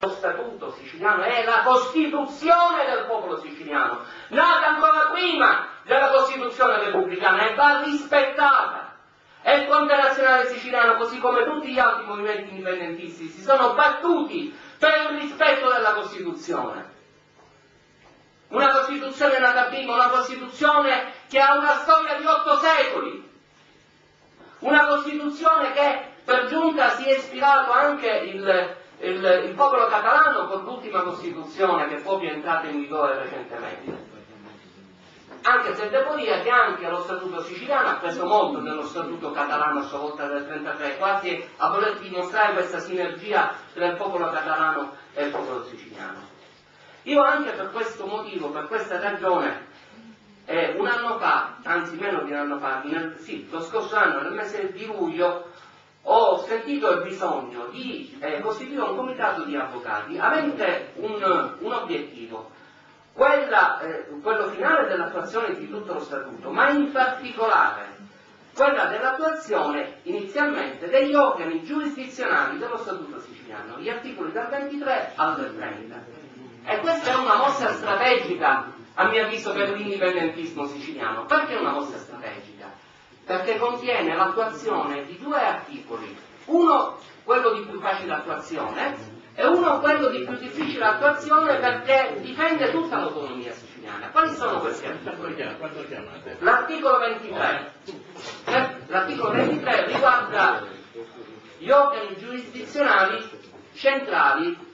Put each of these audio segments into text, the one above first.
Lo statuto siciliano è la Costituzione del popolo siciliano, nata ancora prima della Costituzione repubblicana, e va rispettata. E il Fronte Nazionale Siciliano, così come tutti gli altri movimenti indipendentisti, si sono battuti per il rispetto della Costituzione. Una Costituzione nata prima, una Costituzione che ha una storia di 8 secoli, una Costituzione che per giunta si è ispirato anche il popolo catalano con l'ultima Costituzione che poi è entrata in vigore recentemente. Anche se devo dire che anche lo Statuto siciliano ha preso molto dello Statuto catalano a sua volta del 1933, quasi a voler dimostrare questa sinergia tra il popolo catalano e il popolo siciliano. Io anche per questo motivo, per questa ragione, un anno fa, anzi meno di un anno fa, lo scorso anno, nel mese di luglio, ho sentito il bisogno di costituire un comitato di avvocati avente un obiettivo, quello finale dell'attuazione di tutto lo Statuto, ma in particolare quella dell'attuazione inizialmente degli organi giurisdizionali dello Statuto siciliano, gli articoli dal 23 al 30. E questa è una mossa strategica, a mio avviso, per l'indipendentismo siciliano. Perché una mossa strategica? Perché contiene l'attuazione di 2 articoli, uno quello di più facile attuazione e uno quello di più difficile attuazione, perché difende tutta l'autonomia siciliana. Quali sono questi articoli? L'articolo 23. L'articolo 23 riguarda gli organi giurisdizionali centrali.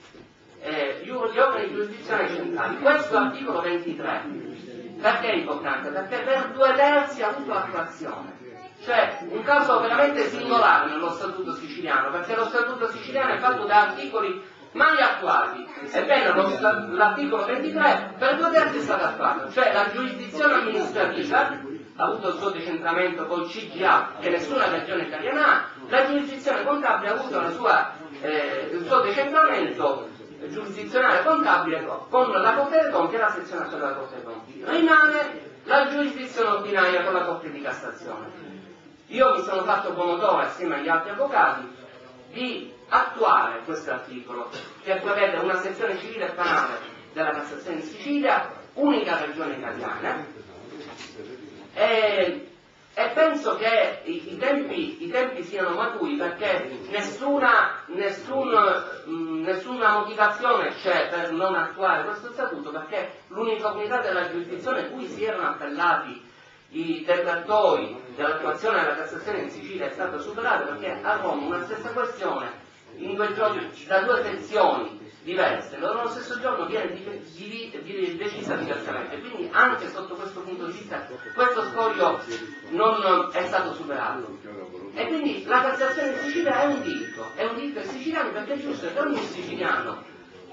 Gli organi giurisdizionali centrali. Questo articolo 23 perché è importante? Perché per 2/3 ha avuto attuazione. Cioè, un caso veramente singolare nello Statuto siciliano, perché lo Statuto siciliano è fatto da articoli mai attuati. Ebbene, l'articolo 23 per 2/3 è stato attuato, cioè la giurisdizione amministrativa ha avuto il suo decentramento col CGA che nessuna regione italiana ha, la giurisdizione contabile ha avuto il suo decentramento giurisdizionale contabile con la Corte dei Conti e la sezione della Corte dei Conti. Rimane la giurisdizione ordinaria con la Corte di Cassazione. Io mi sono fatto promotore assieme agli altri avvocati di attuare questo articolo che prevede una sezione civile e penale della Cassazione in Sicilia, unica regione italiana, e penso che i tempi siano maturi, perché nessuna motivazione c'è per non attuare questo statuto, perché l'uniformità della giurisdizione cui si erano appellati i detrattori dell'attuazione della Cassazione in Sicilia è stata superata, perché a Roma una stessa questione in 2 giorni da 2 sezioni diverse, nello stesso giorno viene decisa diversamente, quindi anche sotto questo punto di vista questo scoglio non è stato superato. E quindi la Cassazione in Sicilia è un diritto ai siciliani, perché è giusto che ogni siciliano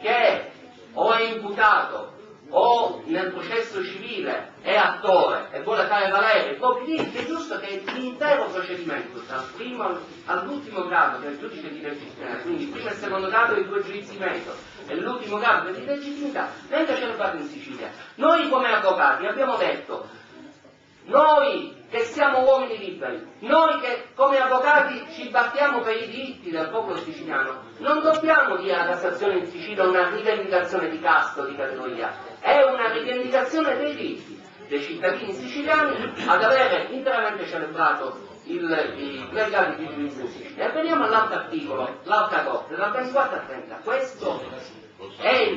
che o è imputato o nel processo civile è attore e vuole fare valere i propri diritti, è giusto che l'intero procedimento, dal primo all'ultimo grado, che è il giudice di legittimità, quindi il primo e il secondo grado dei 2 giudizi di merito e l'ultimo grado di legittimità, venga celebrato in Sicilia. Noi come avvocati abbiamo detto, noi che siamo uomini liberi, noi che come avvocati ci battiamo per i diritti del popolo siciliano, non dobbiamo dire alla Cassazione in Sicilia una rivendicazione di casta o di categoria, è una rivendicazione dei diritti dei cittadini siciliani ad avere interamente celebrato i gradi di giudizio in Sicilia. E veniamo all'altro articolo, l'alta corte, dal 24 al 30. Questo è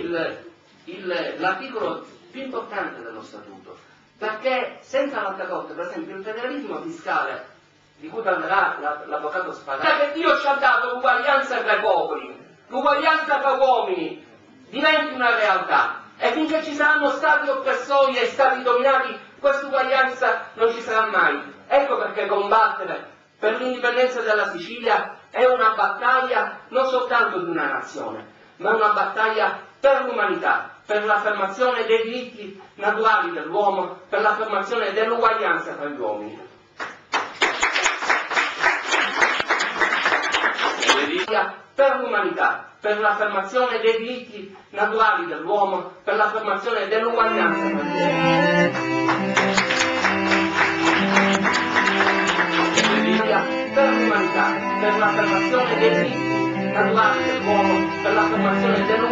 l'articolo più importante dello Statuto, perché senza l'alta corte, per esempio, il federalismo fiscale, di cui parlerà l'avvocato Spadano, che Dio ci ha dato l'uguaglianza tra i popoli, l'uguaglianza tra uomini, diventi una realtà. E finché ci saranno stati oppressori e stati dominati, questa uguaglianza non ci sarà mai. Ecco perché combattere per l'indipendenza della Sicilia è una battaglia non soltanto di una nazione, ma una battaglia per l'umanità, per l'affermazione dei diritti naturali dell'uomo, per l'affermazione dell'uguaglianza tra gli uomini. Per l'umanità, per l'affermazione dei diritti naturali dell'uomo, per l'affermazione dell'uguaglianza tra gli uomini. Per l'umanità, per l'affermazione dei diritti naturali dell'uomo, per l'affermazione dell'umanità.